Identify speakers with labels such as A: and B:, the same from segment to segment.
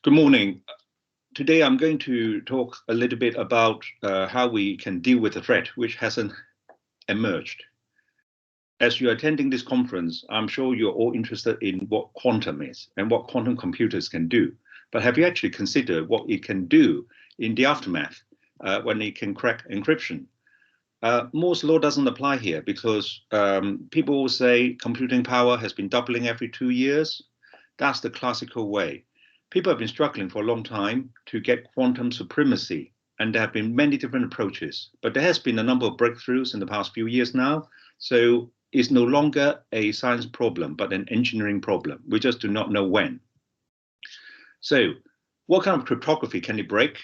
A: Good morning. Today I'm going to talk a little bit about how we can deal with the threat which hasn't emerged. As you're attending this conference, I'm sure you're all interested in what quantum is and what quantum computers can do. But have you actually considered what it can do in the aftermath when it can crack encryption? Moore's law doesn't apply here because people will say computing power has been doubling every 2 years. That's the classical way. People have been struggling for a long time to get quantum supremacy, and there have been many different approaches. But there has been a number of breakthroughs in the past few years now. So it's no longer a science problem, but an engineering problem. We just do not know when. So what kind of cryptography can it break?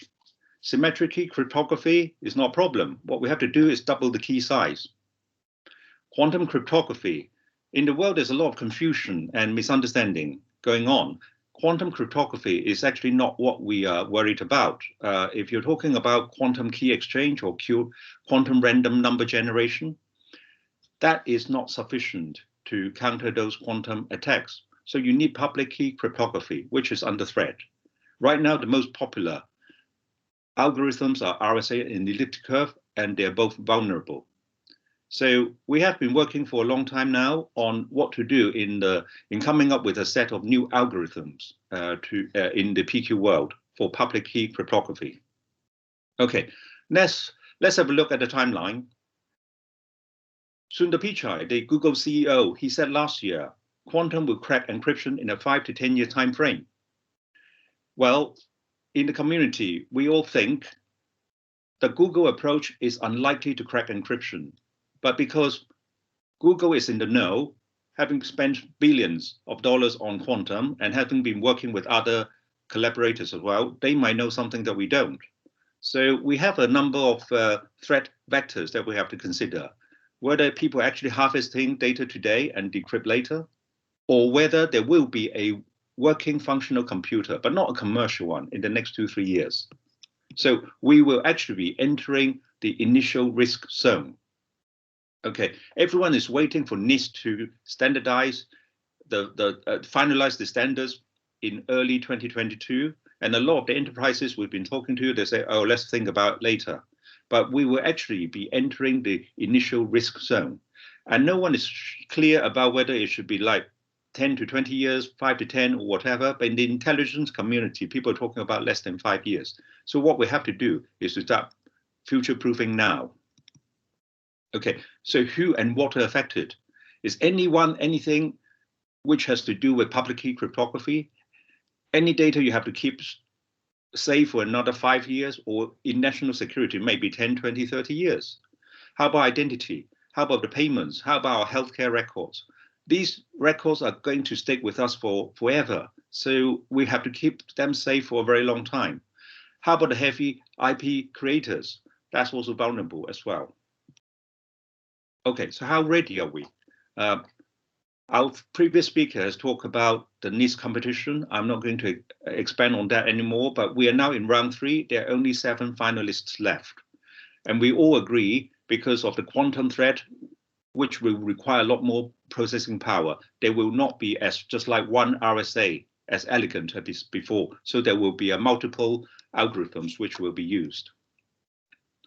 A: Symmetric key cryptography is not a problem. What we have to do is double the key size. Quantum cryptography. In the world, there's a lot of confusion and misunderstanding going on. Quantum cryptography is actually not what we are worried about. If you're talking about quantum key exchange or quantum random number generation, that is not sufficient to counter those quantum attacks. So you need public key cryptography, which is under threat. Right now, the most popular algorithms are RSA and elliptic curve, and they're both vulnerable. So we have been working for a long time now on what to do in coming up with a set of new algorithms in the PQ world for public key cryptography. Okay, let's have a look at the timeline. Sundar Pichai, the Google CEO, he said last year, quantum will crack encryption in a 5 to 10 year time frame. Well, in the community, we all think the Google approach is unlikely to crack encryption. But because Google is in the know, having spent billions of dollars on quantum and having been working with other collaborators as well, they might know something that we don't. So we have a number of threat vectors that we have to consider. Whether people are actually harvesting data today and decrypt later, or whether there will be a working functional computer, but not a commercial one, in the next 2-3 years. So we will actually be entering the initial risk zone. Okay, everyone is waiting for NIST to standardize finalize the standards in early 2022. And a lot of the enterprises we've been talking to, they say, oh, let's think about it later. But we will actually be entering the initial risk zone. And no one is clear about whether it should be like 10 to 20 years, 5 to 10 or whatever. But in the intelligence community, people are talking about less than 5 years. So what we have to do is to start future-proofing now. Okay, so who and what are affected? Is anything which has to do with public key cryptography? Any data you have to keep safe for another 5 years, or in national security, maybe 10, 20, 30 years? How about identity? How about the payments? How about our healthcare records? These records are going to stick with us for forever. So we have to keep them safe for a very long time. How about the heavy IP creators? That's also vulnerable as well. Okay, so how ready are we? Our previous speaker has talked about the NIST competition. I'm not going to expand on that anymore, but we are now in round 3. There are only 7 finalists left. And we all agree, because of the quantum threat, which will require a lot more processing power, there will not be just like one RSA as elegant as before. So there will be multiple algorithms which will be used.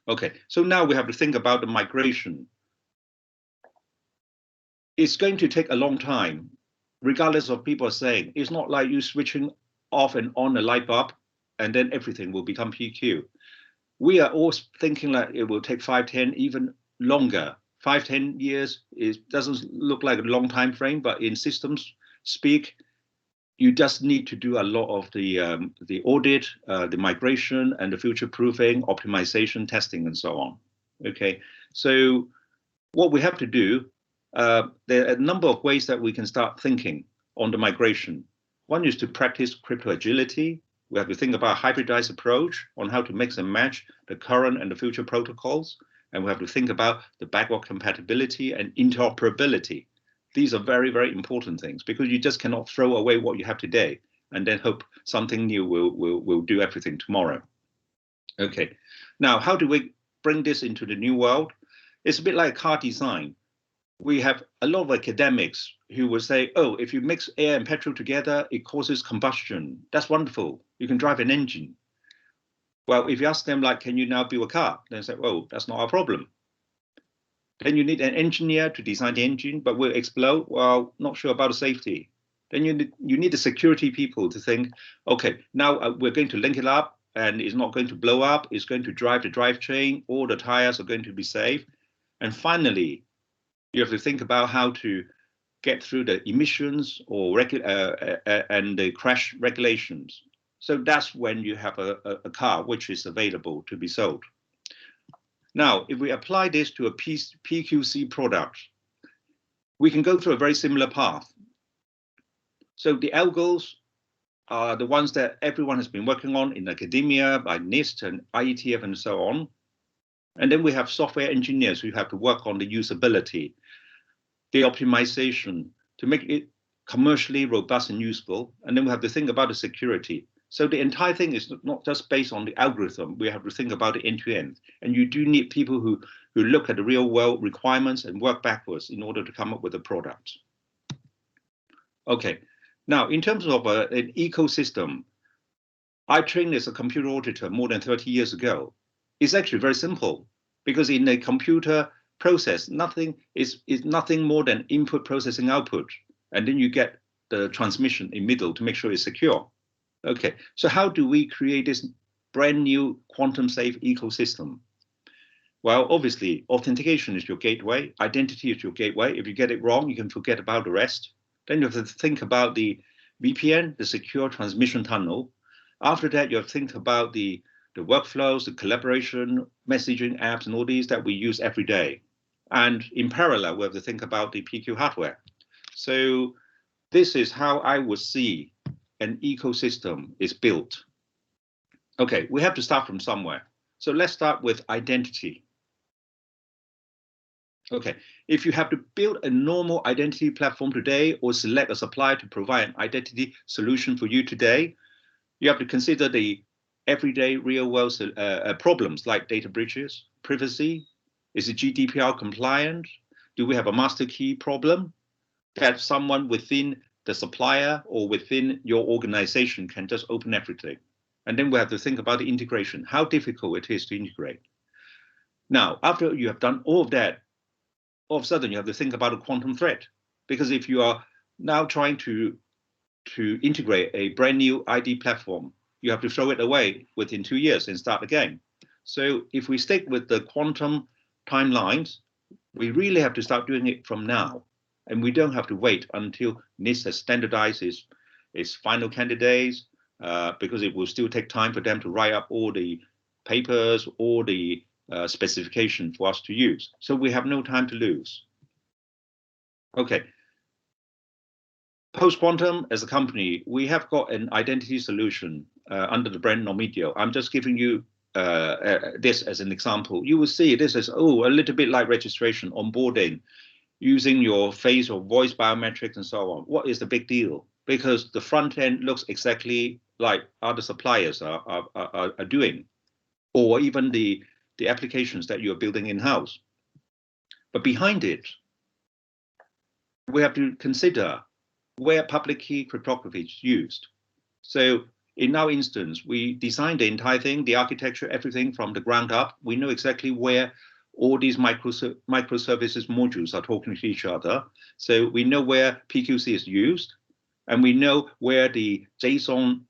A: Okay, so now we have to think about the migration. It's going to take a long time, regardless of people saying. It's not like you switching off and on a light bulb and then everything will become PQ. We are all thinking that it will take 5, 10, even longer. 5, 10 years doesn't look like a long time frame, but in systems speak, you just need to do a lot of the audit, the migration, and the future proofing, optimization, testing, and so on. Okay, so what we have to do. There are a number of ways that we can start thinking on the migration. One is to practice crypto agility. We have to think about a hybridized approach on how to mix and match the current and the future protocols. And we have to think about the backward compatibility and interoperability. These are very, very important things, because you just cannot throw away what you have today and then hope something new will do everything tomorrow. Okay, now how do we bring this into the new world? It's a bit like car design. we have a lot of academics who will say, oh, if you mix air and petrol together, it causes combustion. That's wonderful. You can drive an engine. Well, if you ask them, like, can you now build a car? They say, oh, that's not our problem. Then you need an engineer to design the engine, but will it explode? Well, not sure about the safety. Then you need the security people to think, okay, now we're going to link it up and it's not going to blow up. It's going to drive the drivetrain. All the tires are going to be safe. And finally, you have to think about how to get through the emissions or and the crash regulations. So that's when you have a car which is available to be sold. Now, if we apply this to a PQC product, we can go through a very similar path. So the algos are the ones that everyone has been working on in academia by NIST and IETF and so on. And then we have software engineers who have to work on the usability, the optimization to make it commercially robust and useful. And then we have to think about the security. So the entire thing is not just based on the algorithm. We have to think about it end to end. And you do need people who look at the real world requirements and work backwards in order to come up with a product. Okay, now in terms of an ecosystem, I trained as a computer auditor more than 30 years ago. It's actually very simple because in a computer process, nothing is nothing more than input, processing, output. And then you get the transmission in middle to make sure it's secure. Okay, so how do we create this brand new quantum safe ecosystem? Well, obviously, authentication is your gateway. Identity is your gateway. If you get it wrong, you can forget about the rest. Then you have to think about the VPN, the secure transmission tunnel. After that, you have to think about the workflows, the collaboration, messaging apps, and all these that we use every day. And in parallel, we have to think about the PQ hardware. So this is how I would see an ecosystem is built. Okay, we have to start from somewhere. So let's start with identity. Okay, if you have to build a normal identity platform today or select a supplier to provide an identity solution for you today, you have to consider the everyday real world problems like data breaches, privacy. Is it GDPR compliant? Do we have a master key problem that someone within the supplier or within your organization can just open everything? And then we have to think about the integration, how difficult it is to integrate. Now, after you have done all of that, all of a sudden you have to think about a quantum threat, because if you are now trying to integrate a brand new ID platform, you have to throw it away within 2 years and start again. So if we stick with the quantum timelines, we really have to start doing it from now. And we don't have to wait until NIST has standardized its final candidates, because it will still take time for them to write up all the papers, all the specification for us to use. So we have no time to lose. Okay. Post-Quantum, as a company, we have got an identity solution under the brand Nomidio. I'm just giving you this as an example. You will see this as, a little bit like registration, onboarding, using your face or voice biometrics and so on. What is the big deal? Because the front end looks exactly like other suppliers are doing, or even the applications that you're building in-house. But behind it, we have to consider where public key cryptography is used. So in our instance, we designed the entire thing, the architecture, everything from the ground up. We know exactly where all these microservices modules are talking to each other. So we know where PQC is used, and we know where the JSON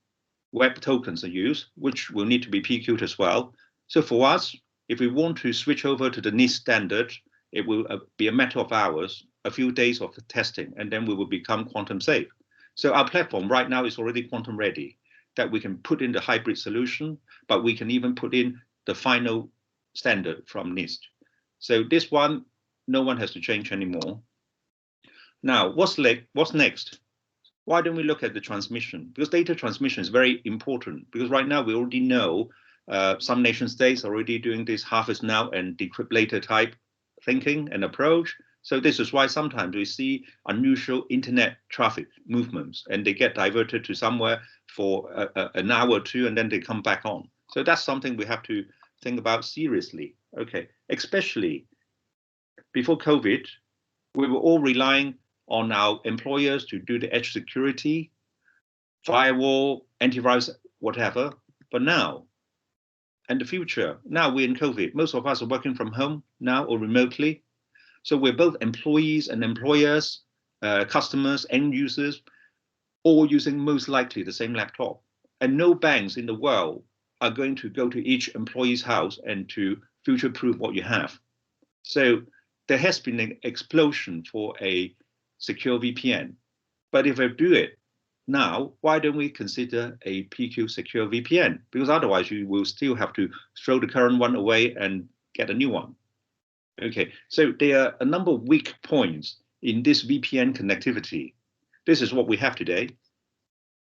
A: web tokens are used, which will need to be PQ'd as well. So for us, if we want to switch over to the NIST standard, it will be a matter of hours, a few days of testing, and then we will become quantum safe. So our platform right now is already quantum ready, that we can put in the hybrid solution, but we can even put in the final standard from NIST. So this one, no one has to change anymore. Now, what's next? Why don't we look at the transmission? Because data transmission is very important, because right now we already know some nation states are already doing this harvest now and decrypt later type thinking and approach. So this is why sometimes we see unusual internet traffic movements, and they get diverted to somewhere for an hour or two, and then they come back on. So that's something we have to think about seriously. Okay, especially before COVID, We were all relying on our employers to do the edge security, firewall, antivirus, whatever. But now, and the future, now we're in COVID. Most of us are working from home now or remotely. So we're both employees and employers, customers, end users, all using most likely the same laptop. And no banks in the world are going to go to each employee's house and to future-proof what you have. So there has been an explosion for a secure VPN. But if I do it now, why don't we consider a PQ secure VPN? Because otherwise you will still have to throw the current one away and get a new one. Okay, so there are a number of weak points in this VPN connectivity. This is what we have today.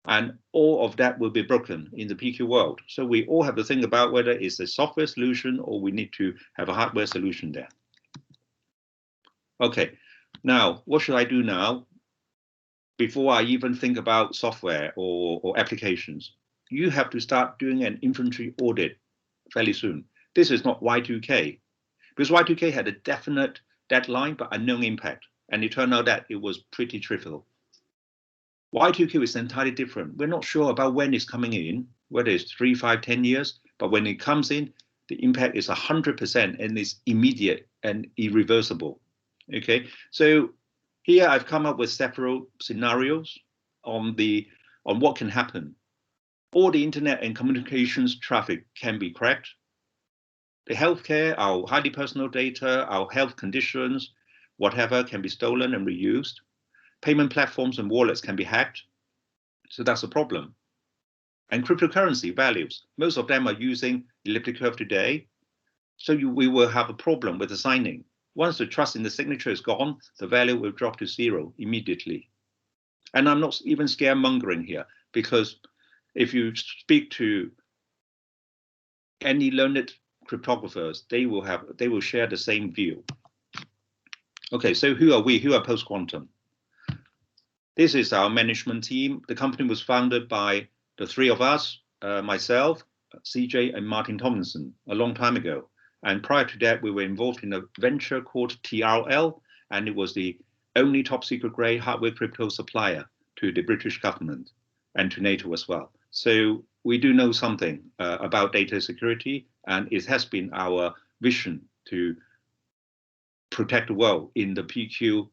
A: And all of that will be broken in the PQ world. So we all have to think about whether it's a software solution or we need to have a hardware solution there. Okay, now what should I do now? Before I even think about software or applications, you have to start doing an inventory audit fairly soon. This is not Y2K, because Y2K had a definite deadline but unknown impact, and it turned out that it was pretty trivial. Y2K is entirely different. We're not sure about when it's coming in, whether it's 3, 5, 10 years, but when it comes in, the impact is 100% and it's immediate and irreversible. Okay, so here I've come up with several scenarios on what can happen. All the internet and communications traffic can be cracked. The healthcare, our highly personal data, our health conditions, whatever can be stolen and reused. Payment platforms and wallets can be hacked. So that's a problem. And cryptocurrency values, most of them are using elliptic curve today. So we will have a problem with the signing. Once the trust in the signature is gone, the value will drop to 0 immediately. And I'm not even scaremongering here, because if you speak to any learned cryptographers, they will share the same view. Okay, so who are we? Who are Post-Quantum? This is our management team. The company was founded by the three of us, myself, CJ, and Martin Tomlinson, a long time ago. And prior to that, we were involved in a venture called TRL, and it was the only top secret grade hardware crypto supplier to the British government and to NATO as well. So we do know something about data security, and it has been our vision to protect the world in the PQ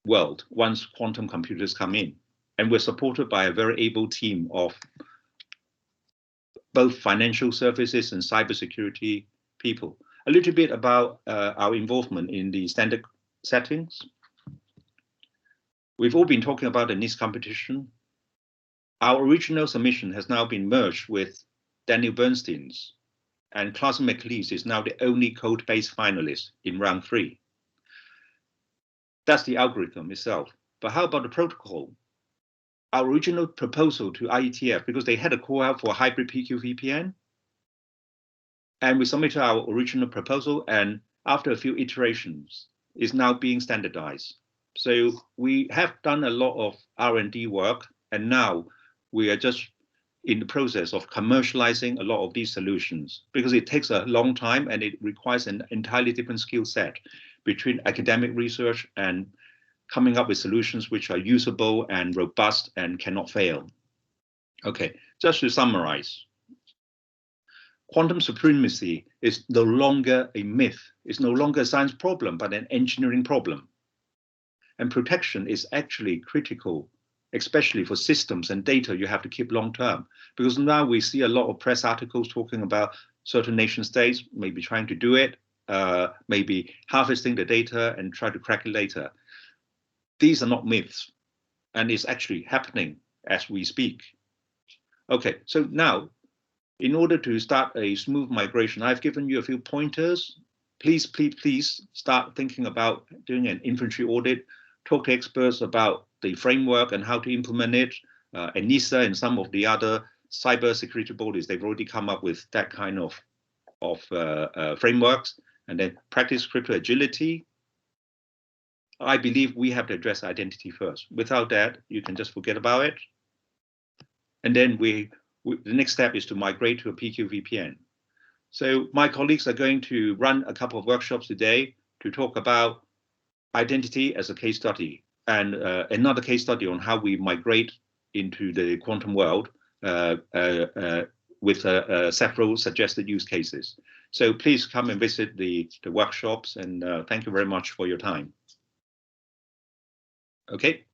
A: world once quantum computers come in. And we're supported by a very able team of both financial services and cybersecurity people. A little bit about our involvement in the standard settings. We've all been talking about the NIST competition. Our original submission has now been merged with Daniel Bernstein's, and Clarkson McLeese is now the only code-based finalist in round 3. That's the algorithm itself. But how about the protocol? Our original proposal to IETF, because they had a call out for a hybrid PQ VPN, and we submitted our original proposal, and after a few iterations, is now being standardized. So we have done a lot of R&D work, and now we are just in the process of commercializing a lot of these solutions, because it takes a long time and it requires an entirely different skill set between academic research and coming up with solutions which are usable and robust and cannot fail. Okay, just to summarize. Quantum supremacy is no longer a myth. It's no longer a science problem, but an engineering problem. And protection is actually critical, especially for systems and data you have to keep long term. Because now we see a lot of press articles talking about certain nation states maybe trying to do it, maybe harvesting the data and try to crack it later. These are not myths, and it's actually happening as we speak. Okay, so now, in order to start a smooth migration, I've given you a few pointers. Please start thinking about doing an inventory audit, talk to experts about the framework and how to implement it. ENISA and some of the other cyber security bodies, they've already come up with that kind of frameworks. And then practice crypto agility. I believe we have to address identity first. Without that, you can just forget about it. And then the next step is to migrate to a PQ VPN. So my colleagues are going to run a couple of workshops today to talk about identity as a case study, and another case study on how we migrate into the quantum world with several suggested use cases. So please come and visit the workshops, and thank you very much for your time. Okay.